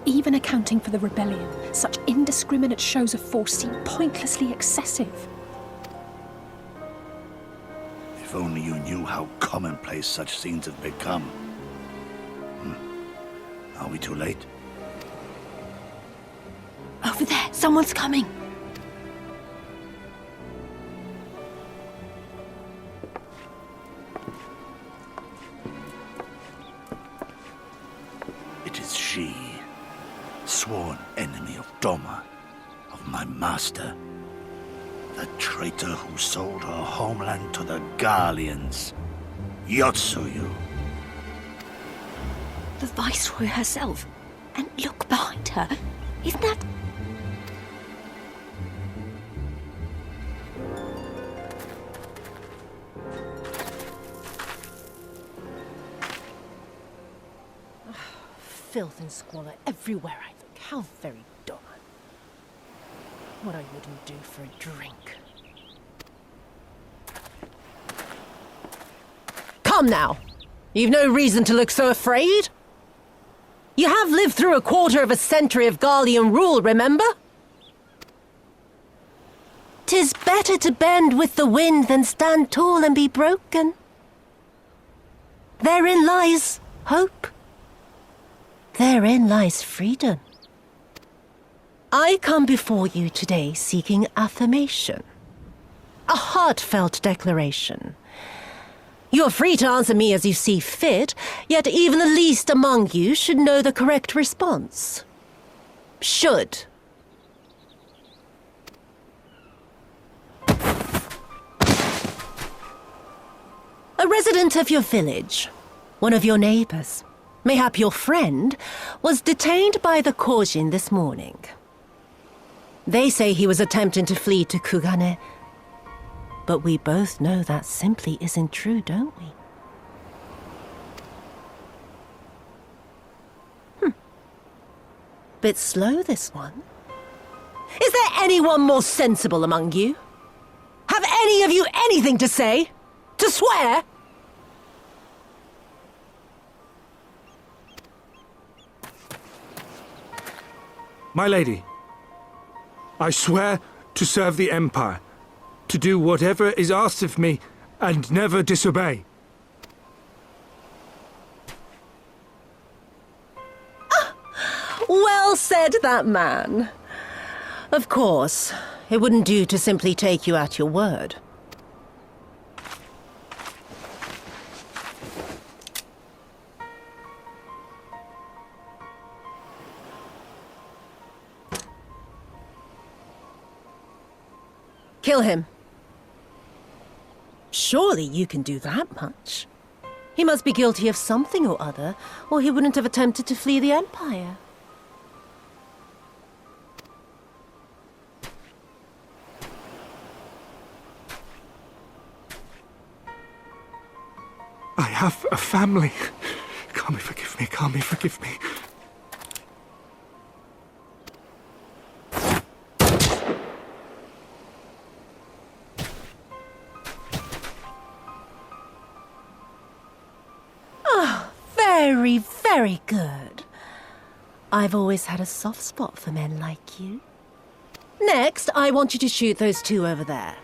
Even accounting for the rebellion, such indiscriminate shows of force seem pointlessly excessive. If only you knew how commonplace such scenes have become. Are we too late? Over there, someone's coming. It is she, sworn enemy of Doma, of my master. The traitor who sold her homeland to the Garleans. Yotsuyu. The Viceroy herself. And look behind her. Isn't that... Filth and squalor everywhere I look. How very Doma. What I wouldn't do for a drink. Come now! You've no reason to look so afraid. You have lived through a quarter of a century of Garlean rule, remember? 'Tis better to bend with the wind than stand tall and be broken. Therein lies hope. Therein lies freedom. I come before you today seeking affirmation. A heartfelt declaration. You are free to answer me as you see fit, yet even the least among you should know the correct response. Should. A resident of your village, one of your neighbors, mayhap your friend, was detained by the Kojin this morning. They say he was attempting to flee to Kugane. But we both know that simply isn't true, don't we? Bit slow, this one. Is there anyone more sensible among you? Have any of you anything to say? To swear? My lady, I swear to serve the Empire, to do whatever is asked of me, and never disobey. Well said, that man. Of course, it wouldn't do to simply take you at your word. Kill him. Surely you can do that much. He must be guilty of something or other, or he wouldn't have attempted to flee the Empire. I have a family. Kami, forgive me. Kami, forgive me. Very, very good. I've always had a soft spot for men like you. Next, I want you to shoot those two over there.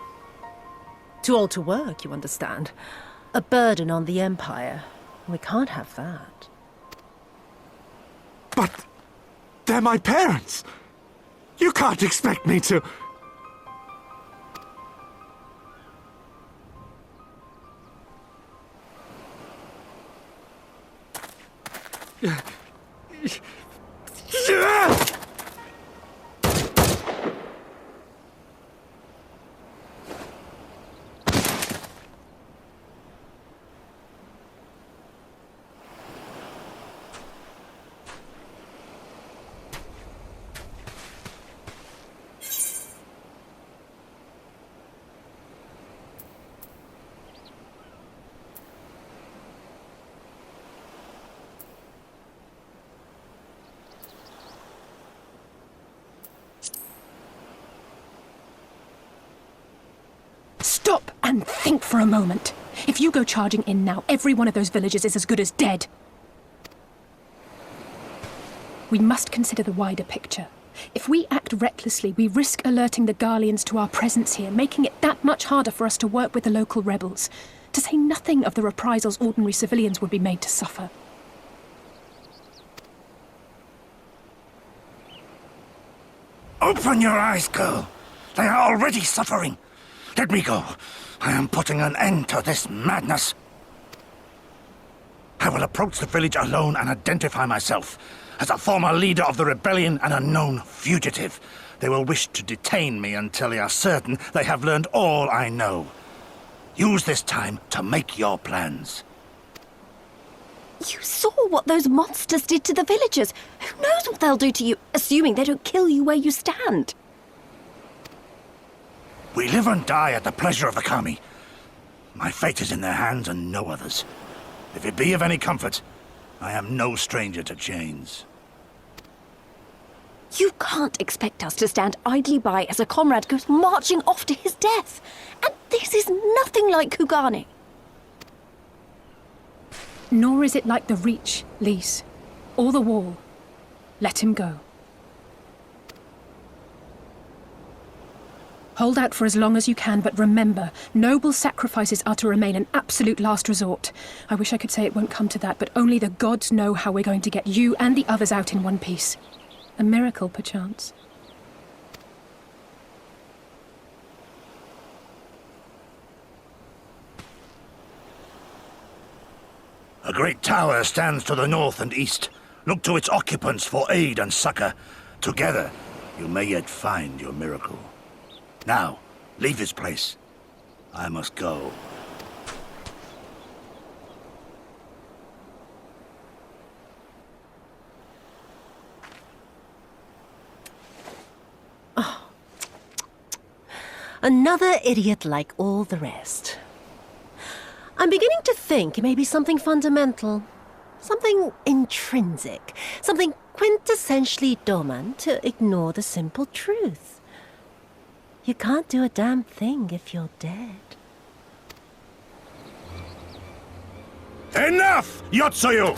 Too old to work, you understand. A burden on the Empire. We can't have that. But they're my parents. You can't expect me to... Stop and think for a moment. If you go charging in now, every one of those villagers is as good as dead. We must consider the wider picture. If we act recklessly, we risk alerting the Garleans to our presence here, making it that much harder for us to work with the local rebels. To say nothing of the reprisals ordinary civilians would be made to suffer. Open your eyes, girl. They are already suffering. Let me go. I am putting an end to this madness. I will approach the village alone and identify myself as a former leader of the rebellion and a known fugitive. They will wish to detain me until they are certain they have learned all I know. Use this time to make your plans. You saw what those monsters did to the villagers. Who knows what they'll do to you, assuming they don't kill you where you stand? We live and die at the pleasure of the Kami. My fate is in their hands and no others. If it be of any comfort, I am no stranger to chains. You can't expect us to stand idly by as a comrade goes marching off to his death. And this is nothing like Kugane. Nor is it like the Reach, Lise, or the Wall. Let him go. Hold out for as long as you can, but remember, noble sacrifices are to remain an absolute last resort. I wish I could say it won't come to that, but only the gods know how we're going to get you and the others out in one piece. A miracle, perchance. A great tower stands to the north and east. Look to its occupants for aid and succor. Together, you may yet find your miracle. Now, leave this place. I must go. Another idiot like all the rest. I'm beginning to think it may be something fundamental. Something intrinsic. Something quintessentially Doman to ignore the simple truth. You can't do a damn thing if you're dead. Enough, Yotsuyu!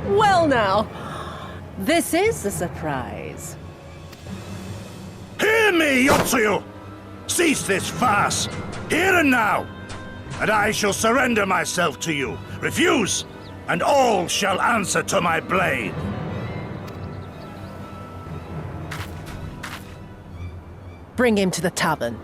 Well now, this is a surprise. Hear me, Yotsuyu! Cease this farce, here and now, and I shall surrender myself to you. Refuse, and all shall answer to my blade. Bring him to the tavern.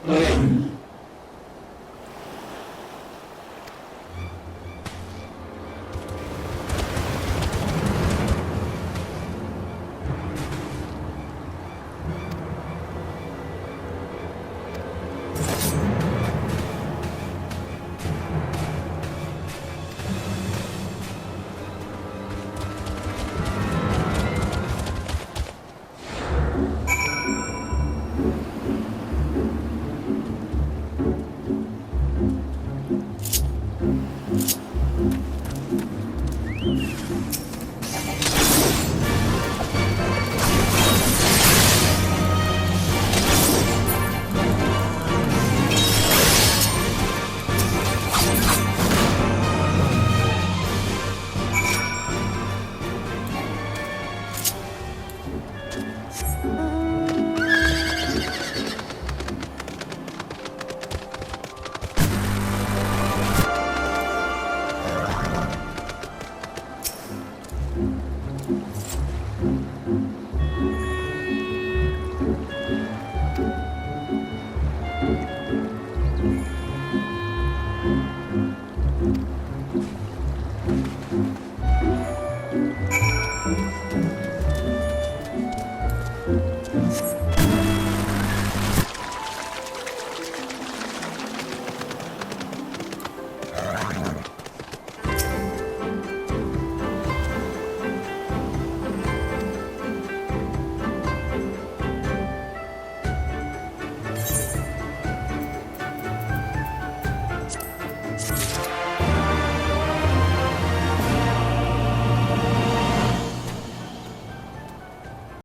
you.